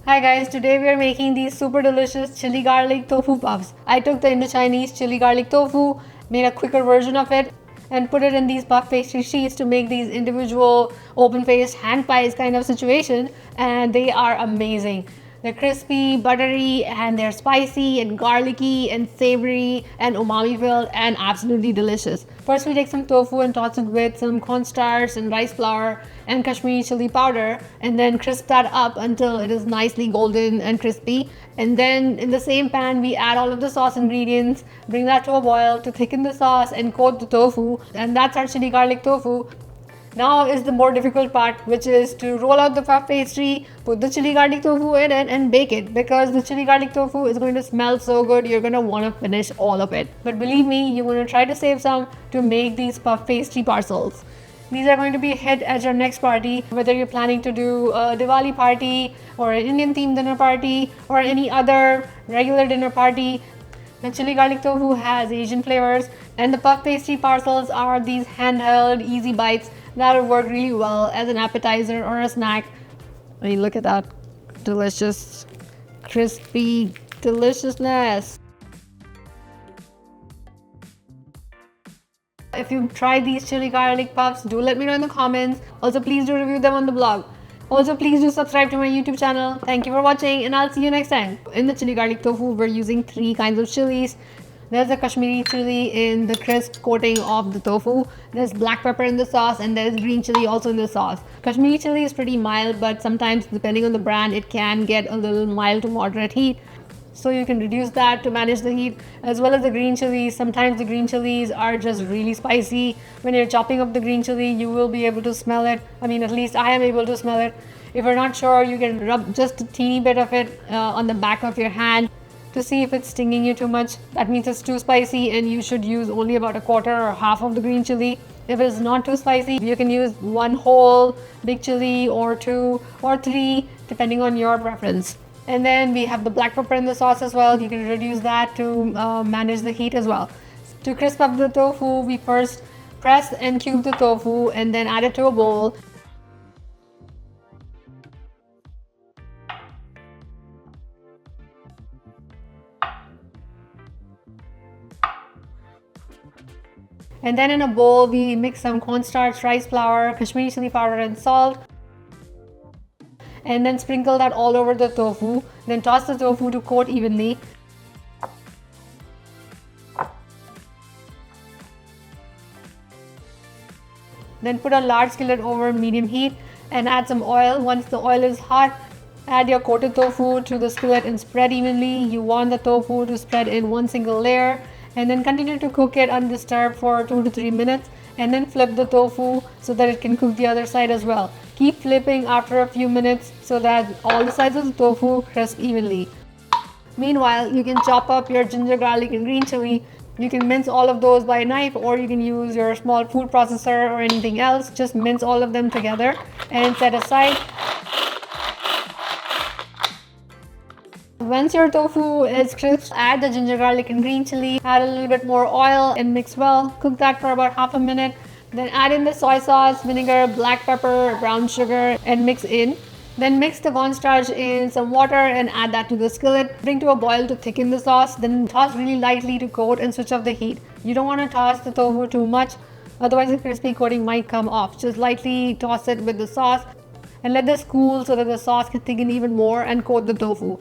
Hi guys, today we are making these super delicious chili garlic tofu puffs. I took the Indo-Chinese chili garlic tofu, made a quicker version of it, and put it in these puff pastry sheets to make these individual open-faced hand pies kind of situation, and they are amazing. They're crispy, buttery, and they're spicy and garlicky and savory and umami filled and absolutely delicious. First, we take some tofu and toss it with some cornstarch and rice flour and Kashmiri chili powder, and then crisp that up until it is nicely golden and crispy. And then in the same pan, we add all of the sauce ingredients, bring that to a boil to thicken the sauce and coat the tofu. And that's our chili garlic tofu. Now is the more difficult part, which is to roll out the puff pastry, put the chili garlic tofu in it and bake it, because the chili garlic tofu is going to smell so good, you're going to want to finish all of it. But believe me, you want to try to save some to make these puff pastry parcels. These are going to be a hit at your next party, whether you're planning to do a Diwali party or an Indian themed dinner party or any other regular dinner party. The chili garlic tofu has Asian flavors, and the puff pastry parcels are these handheld, easy bites that will work really well as an appetizer or a snack. I mean, look at that delicious, crispy deliciousness. If you've tried these chili garlic puffs, do let me know in the comments. Also, please do review them on the blog. Also, please do subscribe to my YouTube channel. Thank you for watching, and I'll see you next time. In the chili garlic tofu, we're using 3 kinds of chilies. There's a Kashmiri chili in the crisp coating of the tofu. There's black pepper in the sauce, and there's green chili also in the sauce. Kashmiri chili is pretty mild, but sometimes depending on the brand, it can get a little mild to moderate heat. So you can reduce that to manage the heat, as well as the green chilies. Sometimes the green chilies are just really spicy. When you're chopping up the green chili, you will be able to smell it. I mean, at least I am able to smell it. If you're not sure, you can rub just a teeny bit of it on the back of your hand to see if it's stinging you too much. That means it's too spicy, and you should use only about a quarter or half of the green chili. If it's not too spicy, you can use 1 whole big chili or 2 or 3 depending on your preference. And then we have the black pepper in the sauce as well. You can reduce that to manage the heat as well. To crisp up the tofu, we first press and cube the tofu and then add it to a bowl. And then in a bowl, we mix some cornstarch, rice flour, Kashmiri chili powder, and salt. And then sprinkle that all over the tofu. Then toss the tofu to coat evenly. Then put a large skillet over medium heat and add some oil. Once the oil is hot, add your coated tofu to the skillet and spread evenly. You want the tofu to spread in one single layer, and then continue to cook it undisturbed for 2 to 3 minutes, and then flip the tofu so that it can cook the other side as well. Keep flipping after a few minutes so that all the sides of the tofu crisp evenly. Meanwhile, you can chop up your ginger, garlic, and green chili. You can mince all of those by knife, or you can use your small food processor or anything else. Just mince all of them together and set aside. Once your tofu is crisp, add the ginger, garlic, and green chili. Add a little bit more oil and mix well. Cook that for about half a minute. Then add in the soy sauce, vinegar, black pepper, brown sugar, and mix in. Then mix the cornstarch in some water and add that to the skillet. Bring to a boil to thicken the sauce. Then toss really lightly to coat and switch off the heat. You don't want to toss the tofu too much, otherwise the crispy coating might come off. Just lightly toss it with the sauce and let this cool so that the sauce can thicken even more and coat the tofu.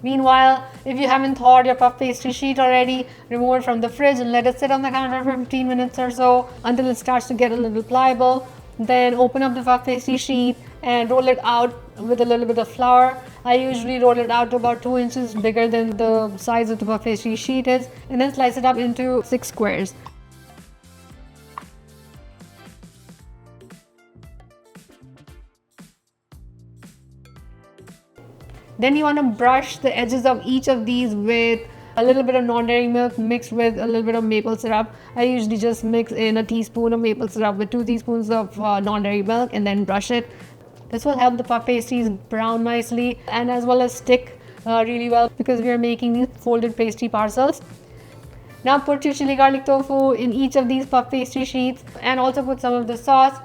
Meanwhile, if you haven't thawed your puff pastry sheet already, remove it from the fridge and let it sit on the counter for 15 minutes or so until it starts to get a little pliable. Then open up the puff pastry sheet and roll it out with a little bit of flour. I usually roll it out to about 2 inches bigger than the size of the puff pastry sheet is, and then slice it up into 6 squares. Then you want to brush the edges of each of these with a little bit of non-dairy milk mixed with a little bit of maple syrup. I usually just mix in a teaspoon of maple syrup with 2 teaspoons of non-dairy milk and then brush it. This will help the puff pastries brown nicely and as well as stick really well, because we are making these folded pastry parcels. Now put your chili garlic tofu in each of these puff pastry sheets and also put some of the sauce,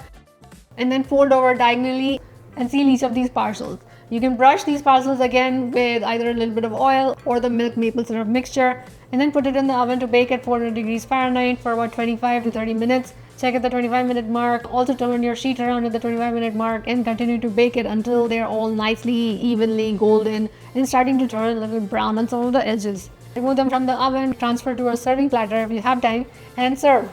and then fold over diagonally and seal each of these parcels. You can brush these parcels again with either a little bit of oil or the milk maple syrup mixture, and then put it in the oven to bake at 400 degrees Fahrenheit for about 25 to 30 minutes. Check at the 25-minute mark. Also turn your sheet around at the 25-minute mark and continue to bake it until they're all nicely, evenly golden and starting to turn a little brown on some of the edges. Remove them from the oven, transfer to a serving platter if you have time, and serve.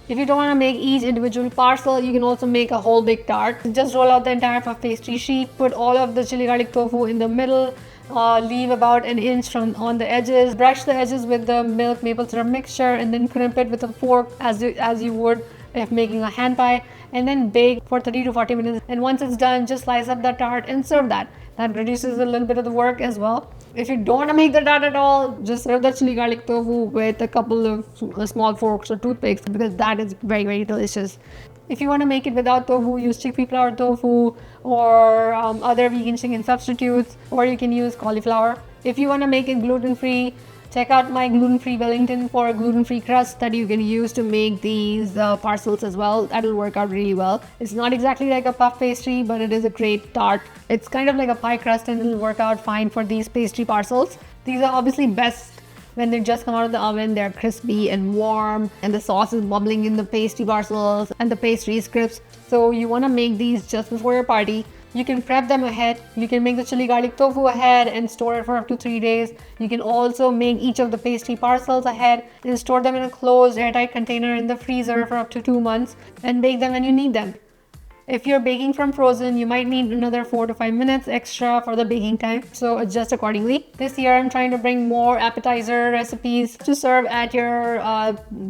If you don't want to make each individual parcel, you can also make a whole big tart. Just roll out the entire puff pastry sheet, put all of the chili garlic tofu in the middle, leave about an inch on the edges, brush the edges with the milk maple syrup mixture, and then crimp it with a fork as you would if making a hand pie, and then bake for 30 to 40 minutes. And once it's done, just slice up the tart and serve that. That reduces a little bit of the work as well. If you don't want to make the tart at all, just serve the chili garlic tofu with a couple of small forks or toothpicks, because that is very, very delicious. If you want to make it without tofu, use chickpea flour tofu or other vegan chicken substitutes, or you can use cauliflower. If you want to make it gluten-free, check out my gluten-free Wellington for a gluten-free crust that you can use to make these parcels as well. That'll work out really well. It's not exactly like a puff pastry, but it is a great tart. It's kind of like a pie crust, and it'll work out fine for these pastry parcels. These are obviously best when they just come out of the oven. They're crispy and warm, and the sauce is bubbling in the pastry parcels and the pastry is crisp. So you want to make these just before your party. You can prep them ahead. You can make the chili garlic tofu ahead and store it for up to 3 days. You can also make each of the pastry parcels ahead and store them in a closed airtight container in the freezer for up to 2 months and bake them when you need them. If you're baking from frozen, you might need another 4 to 5 minutes extra for the baking time, so adjust accordingly. This year, I'm trying to bring more appetizer recipes to serve at your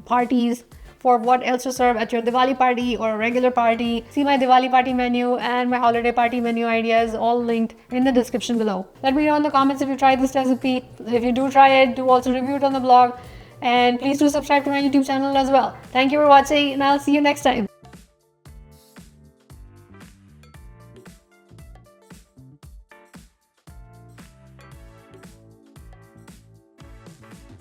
parties. For what else to serve at your Diwali party or a regular party, see my Diwali party menu and my holiday party menu ideas all linked in the description below. Let me know in the comments if you tried this recipe. If you do try it, do also review it on the blog. And please do subscribe to my YouTube channel as well. Thank you for watching, and I'll see you next time.